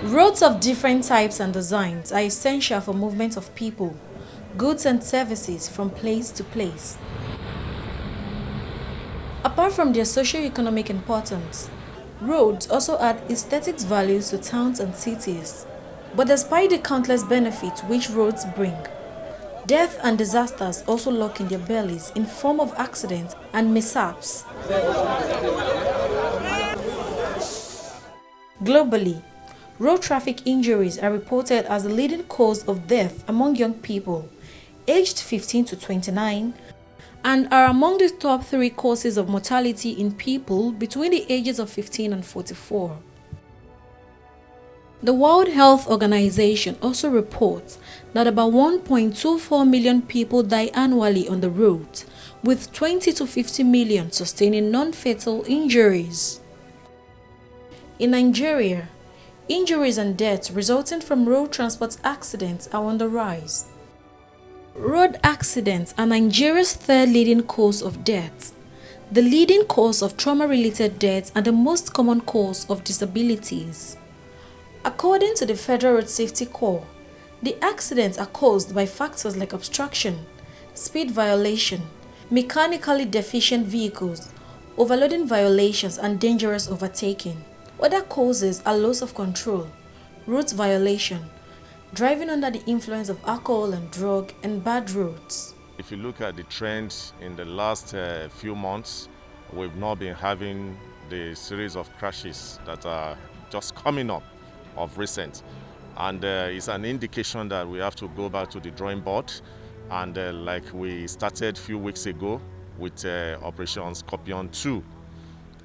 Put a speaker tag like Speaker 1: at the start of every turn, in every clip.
Speaker 1: Roads of different types and designs are essential for movement of people, goods and services from place to place. Apart from their socio-economic importance, roads also add aesthetics values to towns and cities. But despite the countless benefits which roads bring, death and disasters also lurk in their bellies in form of accidents and mishaps. Globally, road traffic injuries are reported as the leading cause of death among young people aged 15 to 29 and are among the top 3 causes of mortality in people between the ages of 15 and 44. The World Health Organization also reports that about 1.24 million people die annually on the roads, with 20 to 50 million sustaining non-fatal injuries. In Nigeria, injuries and deaths resulting from road transport accidents are on the rise. Road accidents are Nigeria's third leading cause of death, the leading cause of trauma-related deaths, and the most common cause of disabilities. According to the Federal Road Safety Corps, the accidents are caused by factors like obstruction, speed violation, mechanically deficient vehicles, overloading violations, and dangerous overtaking. Other causes are loss of control, route violation, driving under the influence of alcohol and drug, and bad roads.
Speaker 2: If you look at the trends in the last few months, we've not been having the series of crashes that are just coming up of recent. And it's an indication that we have to go back to the drawing board. And like we started a few weeks ago with Operation Scorpion 2,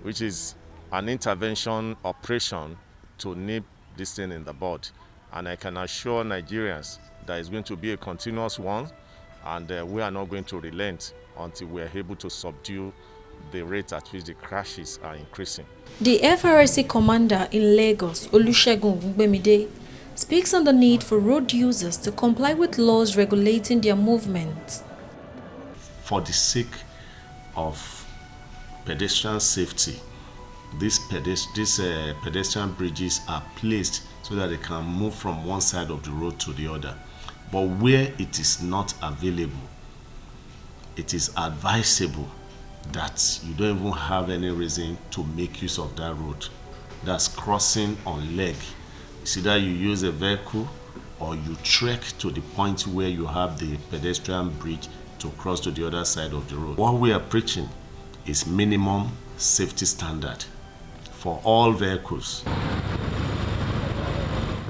Speaker 2: which is an intervention operation to nip this thing in the bud. And I can assure Nigerians that it's going to be a continuous one, and we are not going to relent until we are able to subdue the rate at which the crashes are increasing.
Speaker 1: The FRSC commander in Lagos, Olusegun Ogungbemide, speaks on the need for road users to comply with laws regulating their movement.
Speaker 3: For the sake of pedestrian safety, these pedestrian bridges are placed so that they can move from one side of the road to the other. But where it is not available, it is advisable that you don't even have any reason to make use of that road. That's crossing on leg. It's either you use a vehicle or you trek to the point where you have the pedestrian bridge to cross to the other side of the road. What we are preaching is minimum safety standard for all vehicles.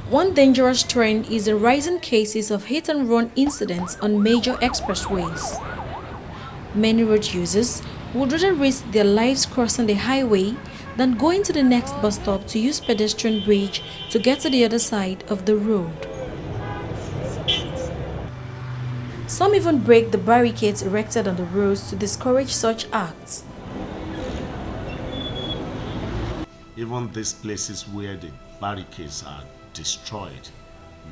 Speaker 1: One dangerous trend is the rising cases of hit-and-run incidents on major expressways. Many road users would rather risk their lives crossing the highway than going to the next bus stop to use pedestrian bridge to get to the other side of the road. Some even break the barricades erected on the roads to discourage such acts.
Speaker 3: Even these places where the barricades are destroyed,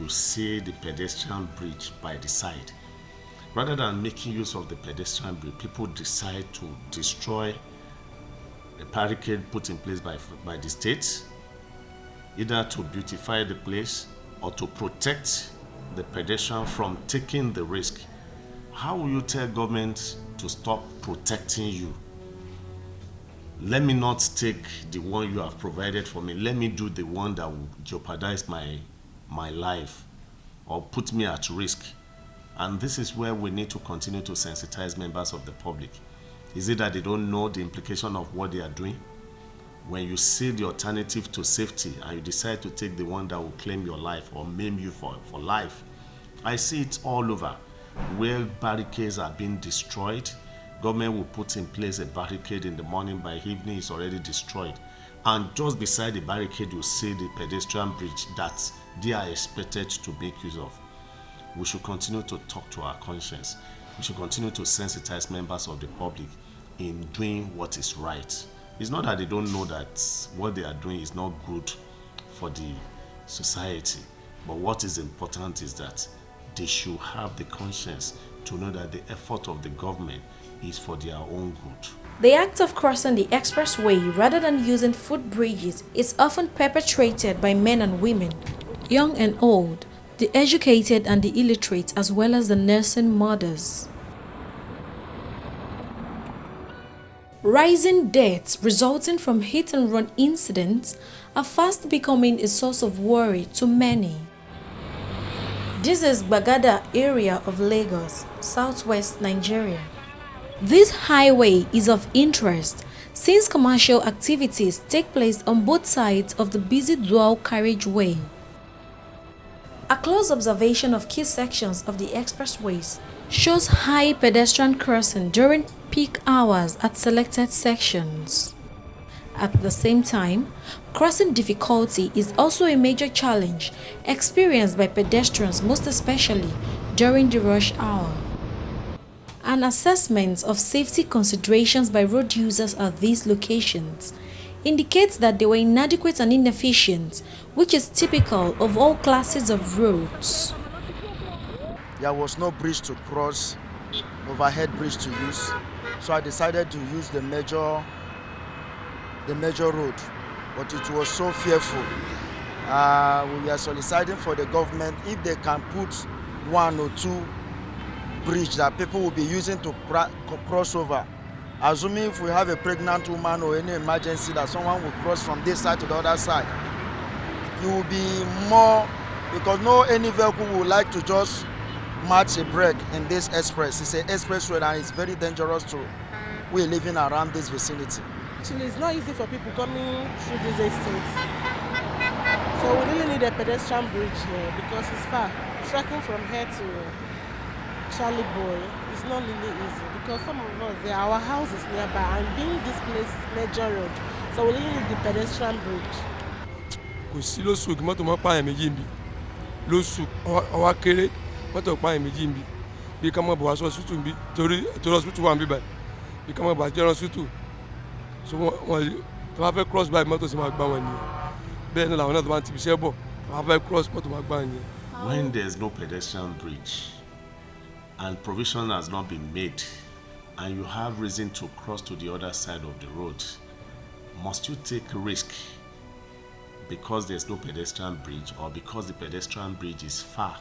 Speaker 3: you see the pedestrian bridge by the side. Rather than making use of the pedestrian bridge, people decide to destroy the barricade put in place by the state, either to beautify the place or to protect the pedestrian from taking the risk. How will you tell government to stop protecting you? Let me not take the one you have provided for me. Let me do the one that will jeopardize my life or put me at risk. And this is where we need to continue to sensitize members of the public. Is it that they don't know the implication of what they are doing? When you see the alternative to safety and you decide to take the one that will claim your life or maim you for life. I see it all over where barricades are being destroyed. Government will put in place a barricade in the morning, by evening it's already destroyed. And just beside the barricade you see the pedestrian bridge that they are expected to make use of. We should continue to talk to our conscience. We should continue to sensitize members of the public in doing what is right. It's not that they don't know that what they are doing is not good for the society, but what is important is that they should have the conscience to know that the effort of the government is for their own good.
Speaker 1: The act of crossing the expressway rather than using footbridges is often perpetrated by men and women, young and old, the educated and the illiterate, as well as the nursing mothers. Rising deaths resulting from hit-and-run incidents are fast becoming a source of worry to many. This is Bagada area of Lagos, southwest Nigeria. This highway is of interest since commercial activities take place on both sides of the busy dual carriageway. A close observation of key sections of the expressways shows high pedestrian crossing during peak hours at selected sections. At the same time, crossing difficulty is also a major challenge experienced by pedestrians, most especially during the rush hour. An assessment of safety considerations by road users at these locations indicates that they were inadequate and inefficient, which is typical of all classes of roads.
Speaker 4: There was no bridge to cross, overhead bridge to use, so I decided to use the major road, but it was so fearful. We are soliciting for the government if they can put one or two bridge that people will be using to cross over. Assuming if we have a pregnant woman or any emergency that someone will cross from this side to the other side, it will be more, because no any vehicle would like to just match a brake in this express. It's an express road and it's very dangerous to we living around this vicinity.
Speaker 5: Actually, it's not easy for people coming through these estates. So we really need a pedestrian bridge here because it's far. Trekking from here to Charlie Boy is not really easy because some of us, our house is nearby and being this place major road. So we really need the pedestrian bridge.
Speaker 6: Kò sí lóṣù kí mọ́tò mọ́ pààyàn méjì ń bí lóṣù ọwá kéré mọ́tò pààyàn méjì ń bí bí ká mọ́ bọ̀ wá sọ́sítù ń bí torí hospital wà ń bí báyìí bí ká mọ́ bọ̀ àjẹrán hospital so wọ́n tó bá fẹ́ cross báyìí mọ́tò sì máa gbá wọn nìyẹn bẹ́ẹ̀ ni làwọn náà tó bá ń tibi iṣẹ́ bọ̀ tó bá fẹ́ cross mọ́tò máa gbá wọn nìyẹn.
Speaker 3: When there's no pedestrian bridge and provision has not been made and you have reason to cross to the other side of the road, must you take risk because there's no pedestrian bridge or because the pedestrian bridge is far?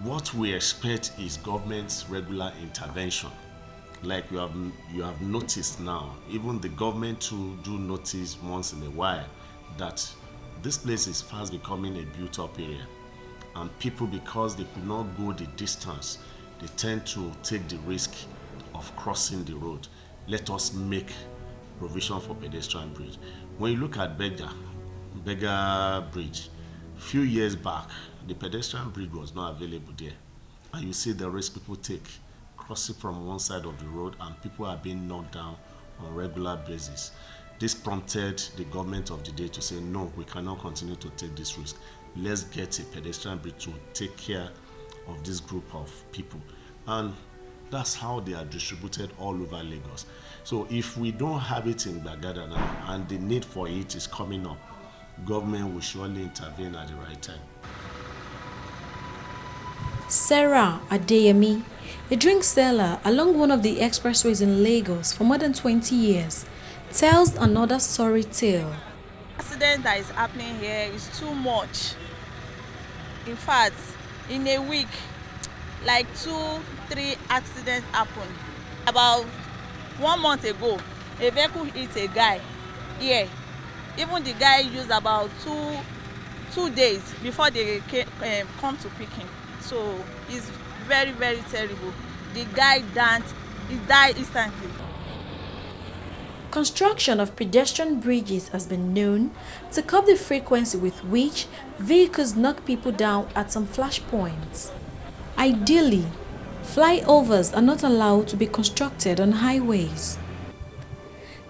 Speaker 3: What we expect is government's regular intervention. Like you have noticed now, even the government to do notice once in a while that this place is fast becoming a built-up area, and people, because they could not go the distance, they tend to take the risk of crossing the road. Let us make provision for pedestrian bridge. When you look at Beggar Bridge, a few years back, the pedestrian bridge was not available there, and you see the risk people take crossing from one side of the road, and people are being knocked down on a regular basis. This prompted the government of the day to say, no, we cannot continue to take this risk. Let's get a pedestrian bridge to take care of this group of people. And that's how they are distributed all over Lagos. So if we don't have it in Bagada now, and the need for it is coming up, government will surely intervene at the right time.
Speaker 1: Sarah Adeyemi, a drink seller along one of the expressways in Lagos for more than 20 years, tells another sorry tale.
Speaker 7: The accident that is happening here is too much. In fact, in a week, like 2-3 accidents happen. About 1 month ago, a vehicle hit a guy here. Even the guy used about two days before they come to pick him. So it's very, very terrible. The guy died instantly.
Speaker 1: Construction of pedestrian bridges has been known to curb the frequency with which vehicles knock people down at some flash points. Ideally, flyovers are not allowed to be constructed on highways.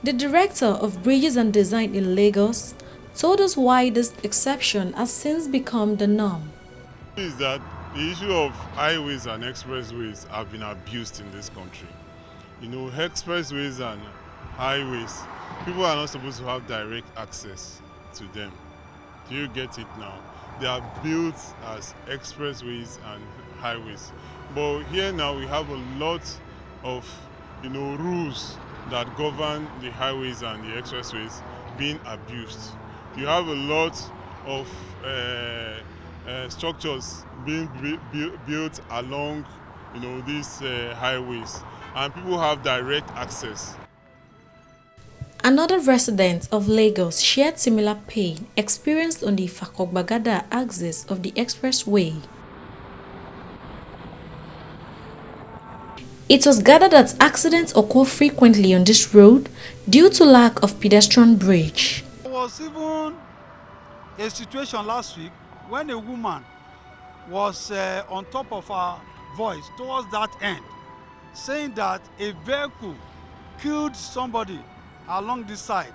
Speaker 1: The director of Bridges and Design in Lagos told us why this exception has since become the norm.
Speaker 8: Is that the issue of highways and expressways have been abused in this country. You know, expressways and highways, people are not supposed to have direct access to them. Do you get it now? They are built as expressways and highways. But here now we have a lot of rules that govern the highways and the expressways being abused. You have a lot of structures being built along these highways, and people have direct access.
Speaker 1: Another resident of Lagos shared similar pain experienced on the Fakogbagada axis of the expressway. It was gathered that accidents occur frequently on this road due to lack of pedestrian bridge.
Speaker 9: There was even a situation last week when a woman was on top of her voice towards that end, saying that a vehicle killed somebody along this side,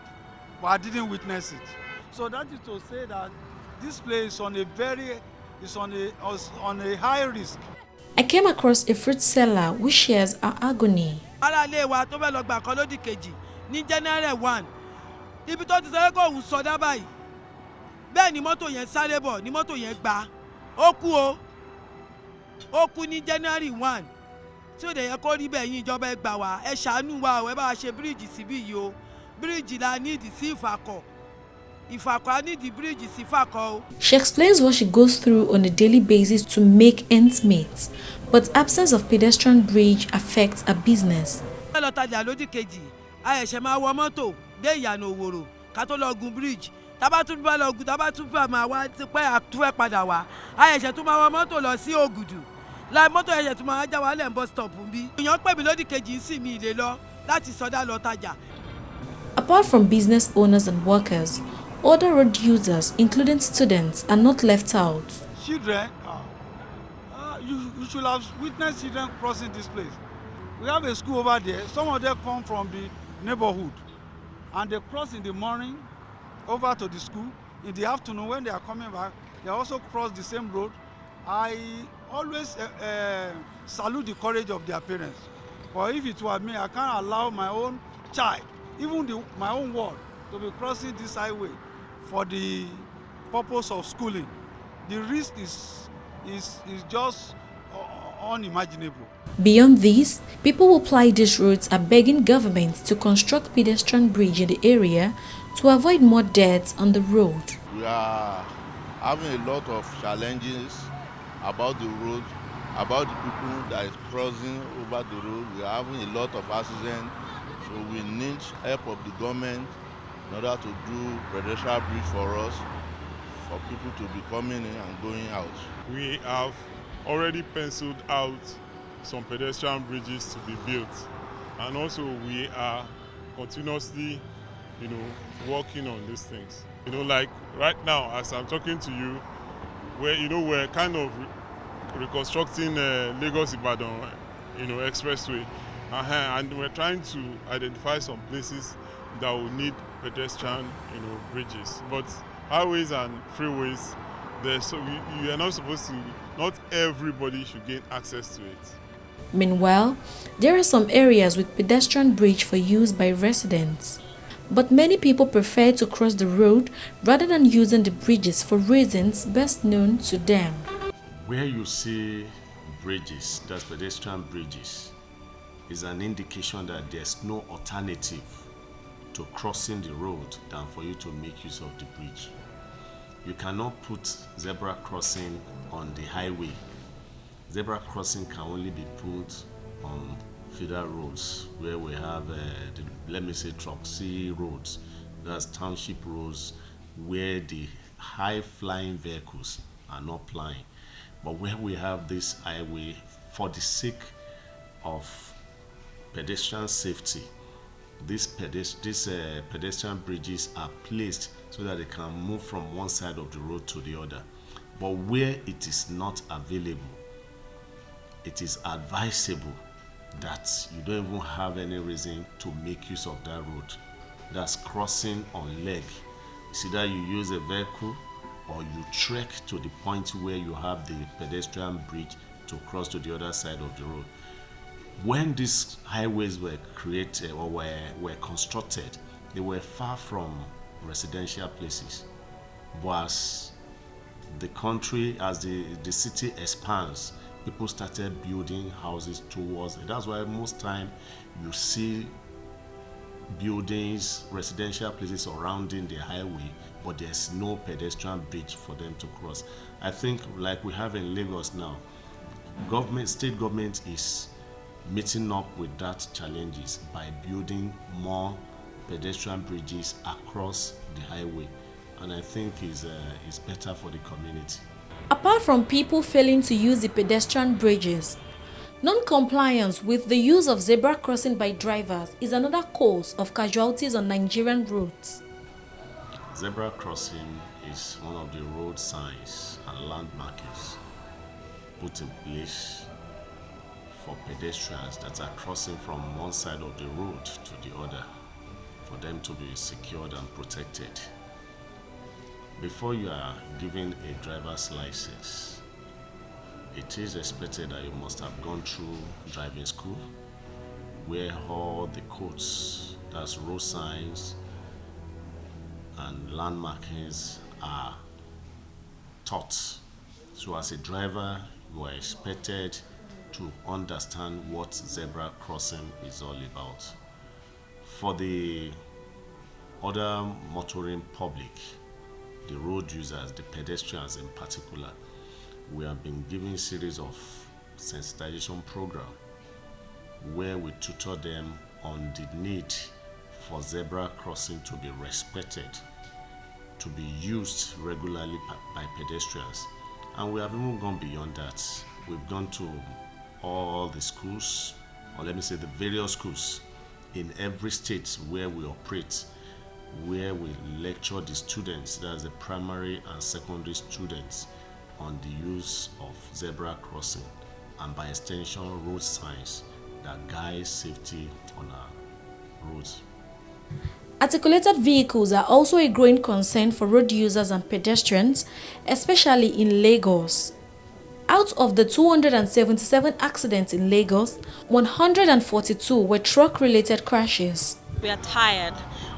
Speaker 9: but I didn't witness it. So that is to say that this place is on a high risk.
Speaker 1: I came across a fruit seller who shares her agony.
Speaker 10: Ara ilé wa tó fẹ́ lọ gbà kan lódì kejì ní January 1 ibi tó ti sọ pé òun sọdá báyìí bẹ́ẹ̀ ni mọ́tò yẹn sáré bọ̀ ni mọ́tò yẹn gbà ó kú ní January 1 tí ó dẹ̀ yẹ kó rí bẹ́ẹ̀ yín ìjọba ẹ gbà wá ẹ ṣàánú wa ẹ bá wa ṣe bíríìjì síbí yìí o bíríìjì la nídìí sí Ìfàkọ̀ I need the bridge.
Speaker 1: She explains what she goes through on a daily basis to make ends meet, but absence of pedestrian bridge affects her business.
Speaker 10: Bridge.
Speaker 1: Apart from business owners and workers, other road users, including students, are not left out.
Speaker 9: Children, you should have witnessed children crossing this place. We have a school over there. Some of them come from the neighborhood, and they cross in the morning over to the school. In the afternoon, when they are coming back, they also cross the same road. I always salute the courage of their parents. But if it were me, I can't allow my own child, even my own ward, to be crossing this highway for the purpose of schooling. The risk is just unimaginable.
Speaker 1: Beyond this, people who ply these roads are begging government to construct pedestrian bridge in the area to avoid more deaths on the road.
Speaker 11: We are having a lot of challenges about the road, about the people that is crossing over the road. We are having a lot of accidents, so we need help of the government in order to do pedestrian bridge for us, for people to be coming in and going out.
Speaker 8: We have already penciled out some pedestrian bridges to be built, and also we are continuously, working on these things. Like right now, as I'm talking to you, we're kind of reconstructing Lagos-Ibadan, expressway, and we're trying to identify some places that will need pedestrian, bridges. But highways and freeways, you are not supposed to. Not everybody should gain access to it.
Speaker 1: Meanwhile, there are some areas with pedestrian bridge for use by residents. But many people prefer to cross the road rather than using the bridges for reasons best known to them.
Speaker 3: Where you see bridges, that's pedestrian bridges, is an indication that there's no alternative to crossing the road than for you to make use of the bridge. You cannot put zebra crossing on the highway. Zebra crossing can only be put on feeder roads where we have, Troxy roads, that's township roads where the high-flying vehicles are not flying. But where we have this highway, for the sake of pedestrian safety, these pedestrian bridges are placed so that they can move from one side of the road to the other. But where it is not available, it is advisable that you don't even have any reason to make use of that road. That's crossing on leg. It's either you use a vehicle or you trek to the point where you have the pedestrian bridge to cross to the other side of the road. When these highways were created or were constructed, they were far from residential places. But as the country, as the city expands, people started building houses towards it. That's why most time you see buildings, residential places surrounding the highway, but there's no pedestrian bridge for them to cross. I think like we have in Lagos now, state government is meeting up with that challenges by building more pedestrian bridges across the highway, and I think is better for the community.
Speaker 1: Apart from people failing to use the pedestrian bridges, non-compliance with the use of zebra crossing by drivers is another cause of casualties on Nigerian roads.
Speaker 3: Zebra crossing is one of the road signs and landmarks put in place for pedestrians that are crossing from one side of the road to the other, for them to be secured and protected. Before you are given a driver's license, it is expected that you must have gone through driving school, where all the codes, that's road signs and landmarkings, are taught. So as a driver, you are expected to understand what zebra crossing is all about. For the other motoring public, the road users, the pedestrians in particular, we have been giving a series of sensitization program where we tutor them on the need for zebra crossing to be respected, to be used regularly by pedestrians. And we have even gone beyond that. We've gone to all the schools, or let me say the various schools in every state where we operate, where we lecture the students, that's the primary and secondary students, on the use of zebra crossing and by extension road signs that guide safety on our roads.
Speaker 1: Articulated vehicles are also a growing concern for road users and pedestrians, especially in Lagos. Out of the 277 accidents in Lagos, 142 were truck-related crashes.
Speaker 12: We are tired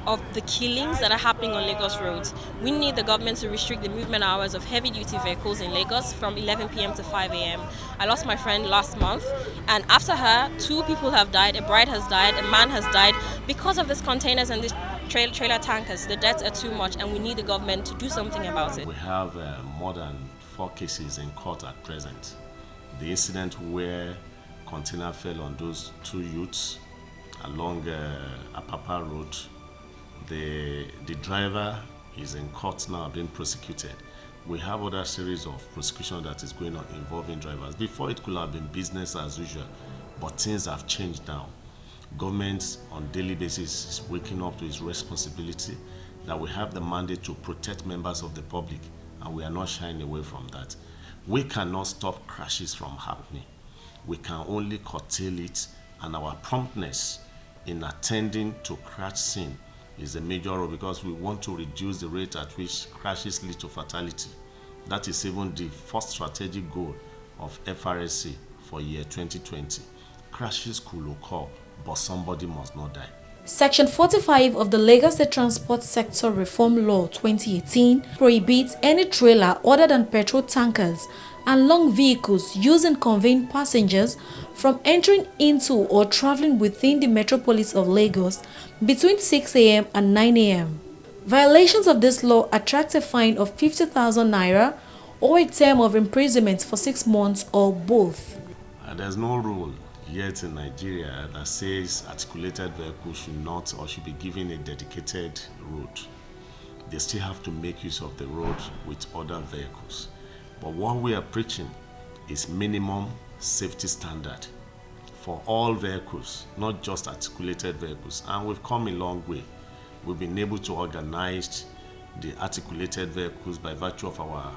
Speaker 12: of the killings that are happening on Lagos roads. We need the government to restrict the movement hours of heavy-duty vehicles in Lagos from 11 p.m. to 5 a.m. I lost my friend last month, and after her, 2 people have died, a bride has died, a man has died because of these containers and these trailer tankers. The deaths are too much, and we need the government to do something about it.
Speaker 3: We have more than 4 cases in court at present. The incident where container fell on those 2 youths along Apapa Road, the driver is in court now being prosecuted. We have other series of prosecution that is going on involving drivers. Before, it could have been business as usual, but things have changed now. Government on daily basis is waking up to its responsibility that we have the mandate to protect members of the public, and we are not shying away from that. We cannot stop crashes from happening. We can only curtail it, and our promptness in attending to crash scene is a major role, because we want to reduce the rate at which crashes lead to fatality. That is even the first strategic goal of FRSC for year 2020. Crashes could occur, but somebody must not die.
Speaker 1: Section 45 of the Lagos State Transport Sector Reform Law 2018 prohibits any trailer other than petrol tankers and long vehicles used in conveying passengers from entering into or traveling within the metropolis of Lagos between 6 a.m. and 9 a.m. Violations of this law attract a fine of 50,000 naira or a term of imprisonment for 6 months or both.
Speaker 3: There's no rule yet in Nigeria that says articulated vehicles should not or should be given a dedicated road. They still have to make use of the road with other vehicles. But what we are preaching is minimum safety standard for all vehicles, not just articulated vehicles. And we've come a long way. We've been able to organize the articulated vehicles by virtue of our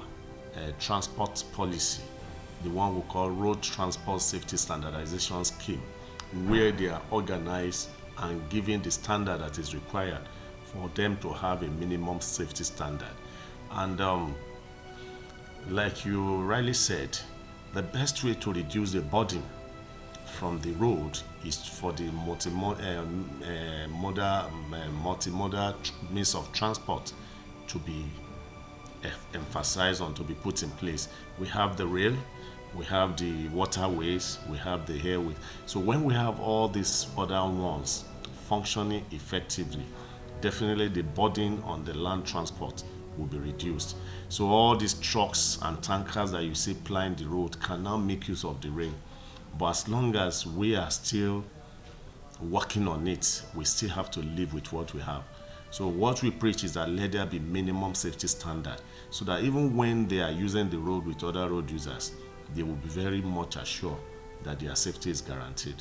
Speaker 3: transport policy, the one we call Road Transport Safety Standardization Scheme, where they are organized and given the standard that is required for them to have a minimum safety standard. And like you rightly said, the best way to reduce the burden from the road is for the multimodal means of transport to be emphasized on, to be put in place. We have the rail, we have the waterways, we have the airways. So when we have all these other ones functioning effectively, definitely the burden on the land transport will be reduced. So all these trucks and tankers that you see plying the road can now make use of the rail. But as long as we are still working on it, we still have to live with what we have. So what we preach is that let there be minimum safety standard, so that even when they are using the road with other road users, they will be very much assured that their safety is guaranteed.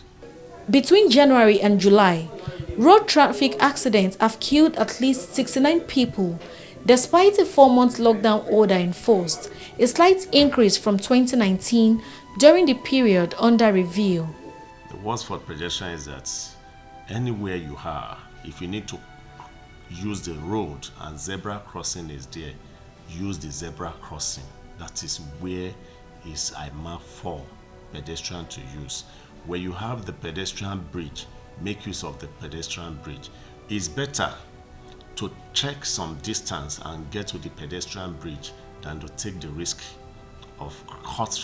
Speaker 1: Between January and July, road traffic accidents have killed at least 69 people, despite a 4-month lockdown order enforced, a slight increase from 2019 during the period under review.
Speaker 3: The worst for pedestrian is that anywhere you are, if you need to use the road and zebra crossing is there, use the zebra crossing. That is where is a map for pedestrian to use. Where you have the pedestrian bridge, make use of the pedestrian bridge. It's better to check some distance and get to the pedestrian bridge than to take the risk of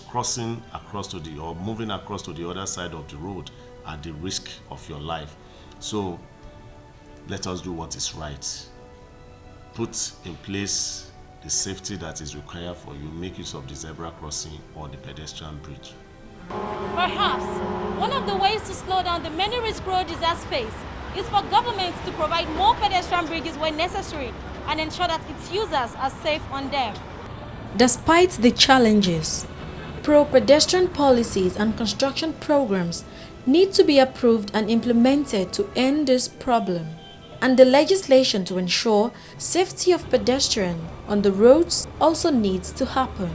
Speaker 3: crossing across to the, or moving across to the other side of the road at the risk of your life. So let us do what is right. Put in place the safety that is required for you. Make use of the zebra crossing or the pedestrian bridge.
Speaker 13: Perhaps one of the ways to slow down the many risk road users face is for governments to provide more pedestrian bridges when necessary and ensure that its users are safe on them.
Speaker 1: Despite the challenges, pro-pedestrian policies and construction programs need to be approved and implemented to end this problem. And the legislation to ensure safety of pedestrians on the roads also needs to happen.